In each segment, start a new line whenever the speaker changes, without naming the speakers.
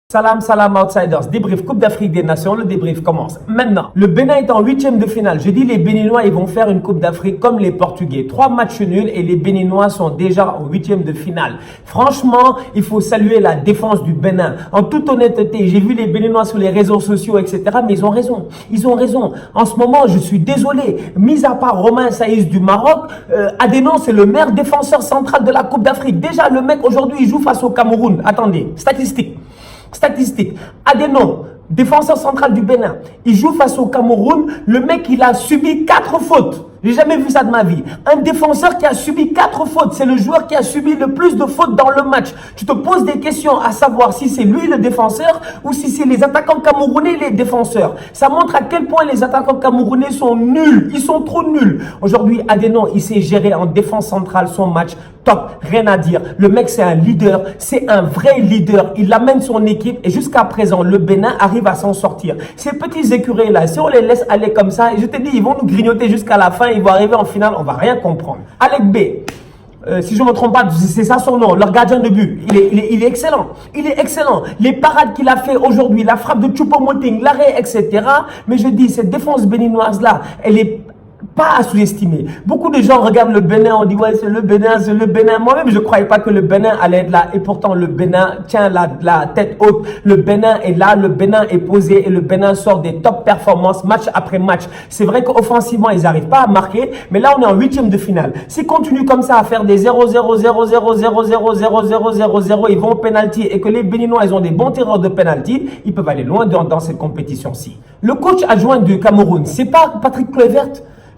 Salam, salam outsiders, débrief Coupe d'Afrique des Nations, le débrief commence maintenant. Le Bénin est en 8e de finale. Je dis les Béninois, ils vont faire une Coupe d'Afrique comme les Portugais. 3 matchs nuls et les Béninois sont déjà en 8e de finale. Franchement, il faut saluer la défense du Bénin. En toute honnêteté, j'ai vu les Béninois sur les réseaux sociaux, etc. Mais ils ont raison. Ils ont raison. En ce moment, je suis désolé. Mis à part Romain Saïs du Maroc, Adénon, c'est le meilleur défenseur central de la Coupe d'Afrique. Déjà, le mec, aujourd'hui, il joue face au Cameroun. Attendez, Statistique. Adénon, défenseur central du Bénin, il joue face au Cameroun. Le mec, il a subi 4 fautes. J'ai jamais vu ça de ma vie. Un défenseur qui a subi 4 fautes, c'est le joueur qui a subi le plus de fautes dans le match. Tu te poses des questions à savoir si c'est lui le défenseur ou si c'est les attaquants camerounais les défenseurs. Ça montre à quel point les attaquants camerounais sont nuls. Ils sont trop nuls. Aujourd'hui, Adénon, il s'est géré en défense centrale son match. Top, rien à dire. Le mec, c'est un leader. C'est un vrai leader. Il amène son équipe et jusqu'à présent, le Bénin arrive à s'en sortir. Ces petits écureuils-là, si on les laisse aller comme ça, je te dis, ils vont nous grignoter jusqu'à la fin. Ils vont arriver en finale, on va rien comprendre. Alec B, si je ne me trompe pas, c'est ça son nom, leur gardien de but. Il est excellent. Il est excellent. Les parades qu'il a fait aujourd'hui, la frappe de Choupo-Moting, l'arrêt, etc. Mais je dis, cette défense béninoise-là, elle est pas à sous-estimer. Beaucoup de gens regardent le Bénin, on dit ouais c'est le Bénin, c'est le Bénin. Moi-même je ne croyais pas que le Bénin allait être là et pourtant le Bénin tient la tête haute. Le Bénin est là, le Bénin est posé et le Bénin sort des top performances match après match. C'est vrai qu'offensivement ils n'arrivent pas à marquer, mais là on est en 8e de finale. S'ils continuent comme ça à faire des 0-0, 0-0, 0-0, 0-0, 0-0, ils vont au penalty et que les Béninois ils ont des bons tireurs de penalty, ils peuvent aller loin dans cette compétition-ci. Le coach adjoint du Cameroun, c'est pas Patrick Kluivert.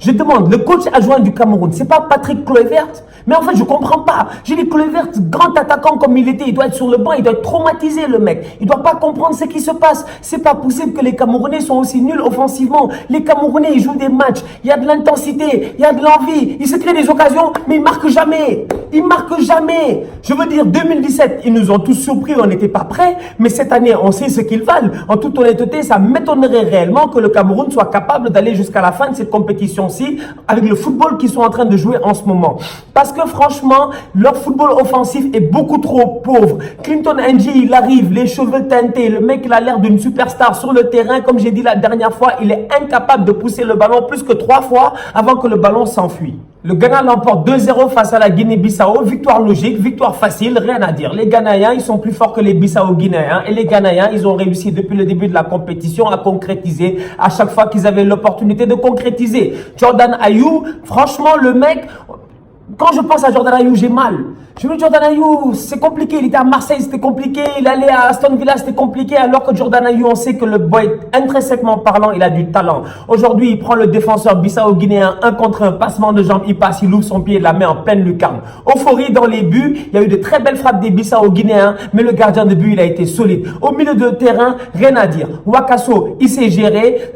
Je demande, le coach adjoint du Cameroun, c'est pas Patrick Kluivert? Mais en fait, je comprends pas. J'ai dit Kluivert, grand attaquant comme il était, il doit être sur le banc, il doit être traumatisé, le mec. Il doit pas comprendre ce qui se passe. C'est pas possible que les Camerounais sont aussi nuls offensivement. Les Camerounais, ils jouent des matchs. Il y a de l'intensité, il y a de l'envie. Ils se créent des occasions, mais ils marquent jamais. Ils marquent jamais. Je veux dire, 2017, ils nous ont tous surpris, on n'était pas prêts. Mais cette année, on sait ce qu'ils valent. En toute honnêteté, ça m'étonnerait réellement que le Cameroun soit capable d'aller jusqu'à la fin de cette compétition avec le football qu'ils sont en train de jouer en ce moment. Parce que franchement, leur football offensif est beaucoup trop pauvre. Clinton Ng, il arrive, les cheveux teintés, le mec il a l'air d'une superstar sur le terrain. Comme j'ai dit la dernière fois, il est incapable de pousser le ballon plus que 3 fois avant que le ballon s'enfuit. Le Ghana l'emporte 2-0 face à la Guinée-Bissau. Victoire logique, victoire facile, rien à dire. Les Ghanéens, ils sont plus forts que les Bissau-Guinéens. Et les Ghanéens, ils ont réussi depuis le début de la compétition à concrétiser à chaque fois qu'ils avaient l'opportunité de concrétiser. Jordan Ayew, franchement, le mec, quand je pense à Jordan Ayew, j'ai mal. Je me dis, Jordan Ayew, c'est compliqué. Il était à Marseille, c'était compliqué. Il allait à Aston Villa, c'était compliqué. Alors que Jordan Ayew, on sait que le boy, intrinsèquement parlant, il a du talent. Aujourd'hui, il prend le défenseur bissau-guinéen 1 contre 1, passement de jambe, il passe, il ouvre son pied, il la met en pleine lucarne. Euphorie dans les buts. Il y a eu de très belles frappes des bissau-guinéens, mais le gardien de but, il a été solide. Au milieu de terrain, rien à dire. Wakaso, il s'est géré.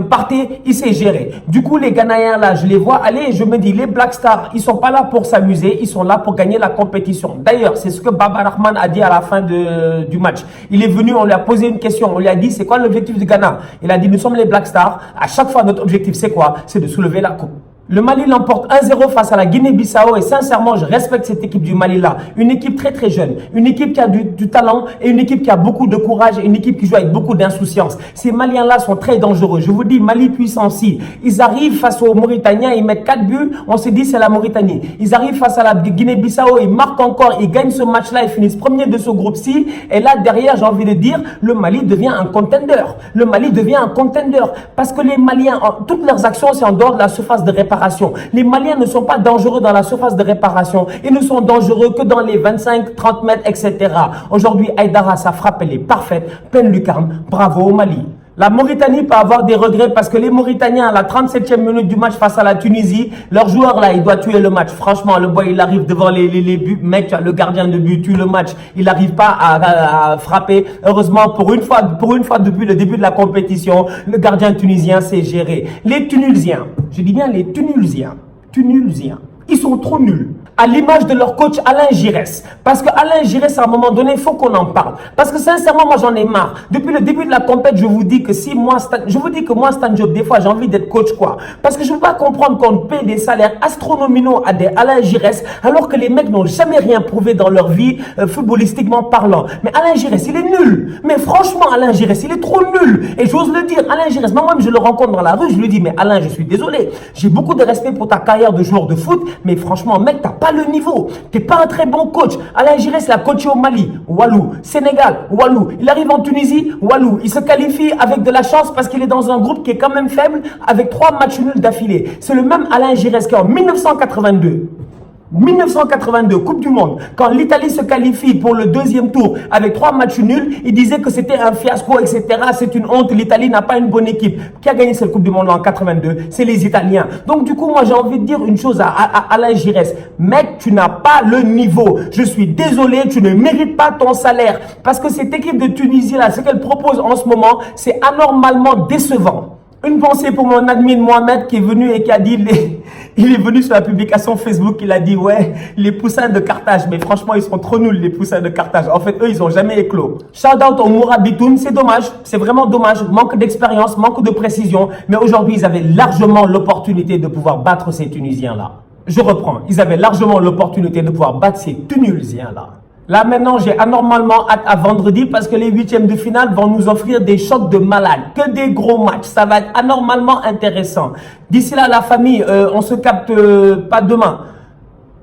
Partey, il s'est géré. Du coup, les Ghanéens, là, je les vois aller. Je me dis, les Black Stars, ils sont pas là pour s'amuser. Ils sont là pour gagner la compétition. D'ailleurs, c'est ce que Baba Rahman a dit à la fin du match. Il est venu, on lui a posé une question. On lui a dit, c'est quoi l'objectif du Ghana? Il a dit, nous sommes les Black Stars. À chaque fois, notre objectif, c'est quoi? C'est de soulever la coupe. Le Mali l'emporte 1-0 face à la Guinée-Bissau et sincèrement, je respecte cette équipe du Mali-là. Une équipe très très jeune, une équipe qui a du talent et une équipe qui a beaucoup de courage et une équipe qui joue avec beaucoup d'insouciance. Ces Maliens-là sont très dangereux. Je vous dis, Mali puissance, ils arrivent face aux Mauritaniens, ils mettent 4 buts, on se dit c'est la Mauritanie. Ils arrivent face à la Guinée-Bissau, ils marquent encore, ils gagnent ce match-là, ils finissent premier de ce groupe-ci. Et là, derrière, j'ai envie de dire, le Mali devient un contender. Le Mali devient un contender parce que les Maliens, toutes leurs actions, c'est en dehors de la surface de réparation. Les Maliens ne sont pas dangereux dans la surface de réparation. Ils ne sont dangereux que dans les 25-30 mètres, etc. Aujourd'hui, Aïdara, sa frappe, elle est parfaite. Pleine lucarne. Bravo au Mali. La Mauritanie peut avoir des regrets parce que les Mauritaniens, à la 37e minute du match face à la Tunisie, leur joueur là, il doit tuer le match. Franchement, le boy, il arrive devant les buts. Mec, le gardien de but tue le match. Il n'arrive pas à frapper. Heureusement, pour une fois depuis le début de la compétition, le gardien tunisien s'est géré. Les Tunisiens, je dis bien les Tunisiens, ils sont trop nuls. à l'image de leur coach Alain Giresse. Parce que Alain Giresse, à un moment donné, il faut qu'on en parle. Parce que sincèrement, moi, j'en ai marre. Depuis le début de la compète, je vous dis que moi, Stan Diop, des fois, j'ai envie d'être coach, quoi. Parce que je ne peux pas comprendre qu'on paye des salaires astronomiques à des Alain Giresse, alors que les mecs n'ont jamais rien prouvé dans leur vie, footballistiquement parlant. Mais Alain Giresse, il est nul. Mais franchement, Alain Giresse, il est trop nul. Et j'ose le dire, Alain Giresse, moi-même, je le rencontre dans la rue, je lui dis, mais Alain, je suis désolé. J'ai beaucoup de respect pour ta carrière de joueur de foot, mais franchement, mec, t'as pas le niveau. T'es pas un très bon coach. Alain Giresse, il a coaché au Mali, Walou. Sénégal, Walou. Il arrive en Tunisie, Walou. Il se qualifie avec de la chance parce qu'il est dans un groupe qui est quand même faible, avec 3 matchs nuls d'affilée. C'est le même Alain Giresse qu'en 1982, Coupe du Monde, quand l'Italie se qualifie pour le 2e tour avec 3 matchs nuls, il disait que c'était un fiasco, etc. C'est une honte, l'Italie n'a pas une bonne équipe. Qui a gagné cette Coupe du Monde en 82? C'est les Italiens. Donc du coup, moi j'ai envie de dire une chose à Alain Giresse. Mec, tu n'as pas le niveau. Je suis désolé, tu ne mérites pas ton salaire. Parce que cette équipe de Tunisie là, ce qu'elle propose en ce moment, c'est anormalement décevant. Une pensée pour mon admin Mohamed qui est venu et qui a dit, il est venu sur la publication Facebook, il a dit, ouais, les poussins de Carthage, mais franchement, ils sont trop nuls, les poussins de Carthage. En fait, eux, ils n'ont jamais éclos. Shout out au Mourabitoun, c'est dommage, c'est vraiment dommage, manque d'expérience, manque de précision, mais aujourd'hui, ils avaient largement l'opportunité de pouvoir battre ces Tunisiens-là. Je reprends, ils avaient largement l'opportunité de pouvoir battre ces Tunisiens-là. Là maintenant, j'ai anormalement hâte à vendredi parce que les 8e de finale vont nous offrir des chocs de malades, que des gros matchs. Ça va être anormalement intéressant. D'ici là, la famille, on se capte pas demain,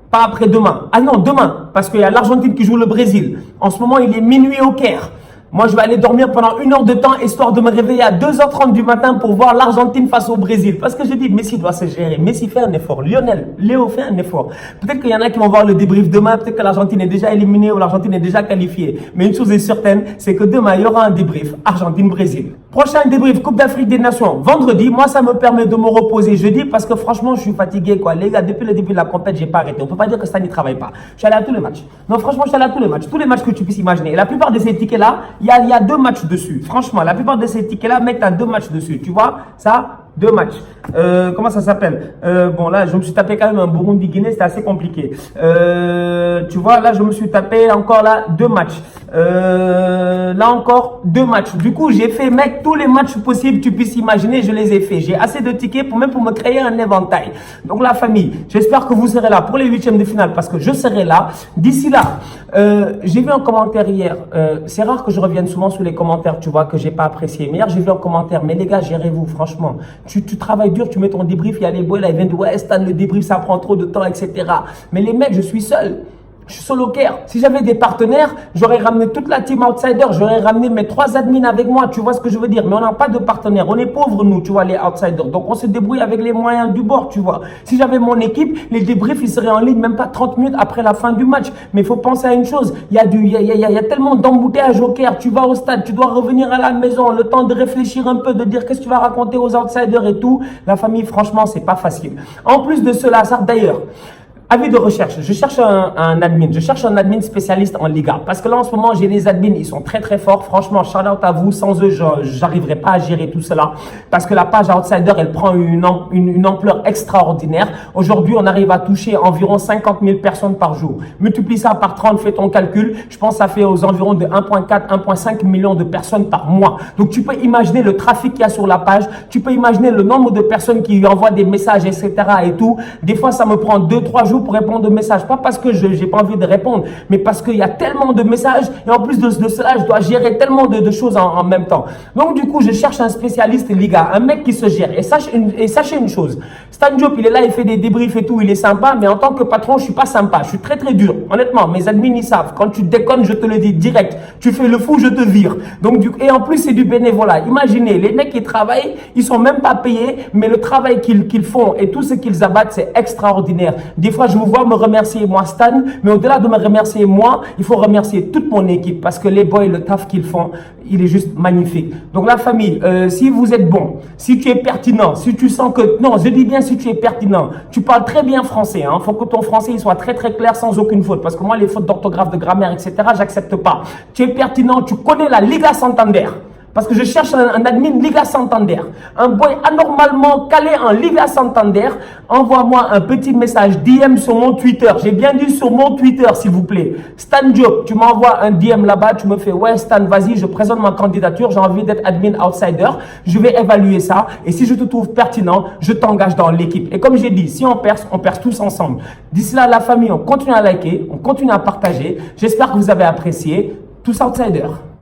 pas après-demain. Ah non, demain, parce qu'il y a l'Argentine qui joue le Brésil. En ce moment, il est minuit au Caire. Moi, je vais aller dormir pendant 1 heure de temps, histoire de me réveiller à 2h30 du matin pour voir l'Argentine face au Brésil. Parce que je dis, Messi doit se gérer. Messi fait un effort. Léo fait un effort. Peut-être qu'il y en a qui vont voir le débrief demain. Peut-être que l'Argentine est déjà éliminée ou l'Argentine est déjà qualifiée. Mais une chose est certaine, c'est que demain, il y aura un débrief Argentine-Brésil. Prochain débrief Coupe d'Afrique des Nations. Vendredi, moi, ça me permet de me reposer jeudi parce que franchement, je suis fatigué, quoi. Les gars, depuis le début de la compète, j'ai pas arrêté. On peut pas dire que ça n'y travaille pas. Je suis allé à tous les matchs. Non, franchement, je suis allé à tous les matchs. Tous les matchs que tu puisses imaginer. Et la plupart de ces tickets-là, il y a 2 matchs dessus. Franchement, la plupart de ces tickets-là, mec, t'as 2 matchs dessus. Tu vois, ça, 2 matchs. Comment ça s'appelle? Bon, là, je me suis tapé quand même un Burundi-Guinée, c'était assez compliqué. Tu vois, là, je me suis tapé encore là 2 matchs. Là encore 2 matchs. Du coup, j'ai fait, mec, tous les matchs possibles, tu puisses imaginer, je les ai fait. J'ai assez de tickets pour me créer un éventail. Donc, la famille, j'espère que vous serez là pour les 8e de finale parce que je serai là. D'ici là, j'ai vu un commentaire hier. C'est rare que je revienne souvent sur les commentaires, tu vois, que j'ai pas apprécié. Mais hier, j'ai vu un commentaire. Mais les gars, gérez-vous, franchement. Tu travailles dur, tu mets ton débrief. Il y a les boys là, ils viennent de ouais, Stan, le débrief, ça prend trop de temps, etc. Mais les mecs, je suis seul. Je suis solo care. Si j'avais des partenaires, j'aurais ramené toute la team outsider. J'aurais ramené mes 3 admins avec moi. Tu vois ce que je veux dire? Mais on n'a pas de partenaires. On est pauvres, nous, tu vois, les outsiders. Donc, on se débrouille avec les moyens du bord, tu vois. Si j'avais mon équipe, les débriefs, ils seraient en ligne même pas 30 minutes après la fin du match. Mais il faut penser à une chose. Il y a tellement d'embouteillages au Caire. Tu vas au stade, tu dois revenir à la maison. Le temps de réfléchir un peu, de dire qu'est-ce que tu vas raconter aux outsiders et tout. La famille, franchement, c'est pas facile. En plus de cela, ça, d'ailleurs, avis de recherche, je cherche un admin, je cherche un admin spécialiste en Liga. Parce que là, en ce moment, j'ai des admins, ils sont très très forts. Franchement, shout out à vous. Sans eux, j'arriverai pas à gérer tout cela. Parce que la page Outsider, elle prend une ampleur extraordinaire. Aujourd'hui, on arrive à toucher environ 50 000 personnes par jour. Multiplie ça par 30, fais ton calcul. Je pense que ça fait aux environs de 1,4, 1,5 millions de personnes par mois. Donc, tu peux imaginer le trafic qu'il y a sur la page. Tu peux imaginer le nombre de personnes qui lui envoient des messages, etc. et tout. Des fois, ça me prend 2-3 jours pour répondre aux messages. Pas parce que je n'ai pas envie de répondre, mais parce qu'il y a tellement de messages et en plus de cela, je dois gérer tellement de choses en même temps. Donc, du coup, je cherche un spécialiste Liga, un mec qui se gère. Et sachez une chose, Stan Diop, il est là, il fait des débriefs et tout, il est sympa, mais en tant que patron, je suis pas sympa. Je suis très très dur. Honnêtement, mes admins, ils savent. Quand tu déconnes, je te le dis direct. Tu fais le fou, je te vire. Donc, et en plus, c'est du bénévolat. Imaginez, les mecs qui travaillent, ils sont même pas payés, mais le travail qu'ils font et tout ce qu'ils abattent, c'est extraordinaire. Des fois, je vous vois me remercier moi Stan, mais au-delà de me remercier moi, il faut remercier toute mon équipe parce que les boys, le taf qu'ils font, il est juste magnifique. Donc la famille, si vous êtes bon, si tu es pertinent, si tu sens que, non, je dis bien si tu es pertinent, tu parles très bien français, hein, faut que ton français il soit très très clair sans aucune faute parce que moi les fautes d'orthographe, de grammaire, etc., j'accepte pas. Tu es pertinent, tu connais la Liga Santander. parce que je cherche un admin Liga Santander, un boy anormalement calé en Liga Santander. Envoie-moi un petit message DM sur mon Twitter. J'ai bien dit sur mon Twitter, s'il vous plaît. Stan Diop, tu m'envoies un DM là-bas, tu me fais ouais Stan, vas-y, je présente ma candidature, j'ai envie d'être admin outsider. Je vais évaluer ça et si je te trouve pertinent, je t'engage dans l'équipe. Et comme j'ai dit, si on perce tous ensemble. D'ici là, la famille, on continue à liker, on continue à partager. J'espère que vous avez apprécié. Tous outsiders.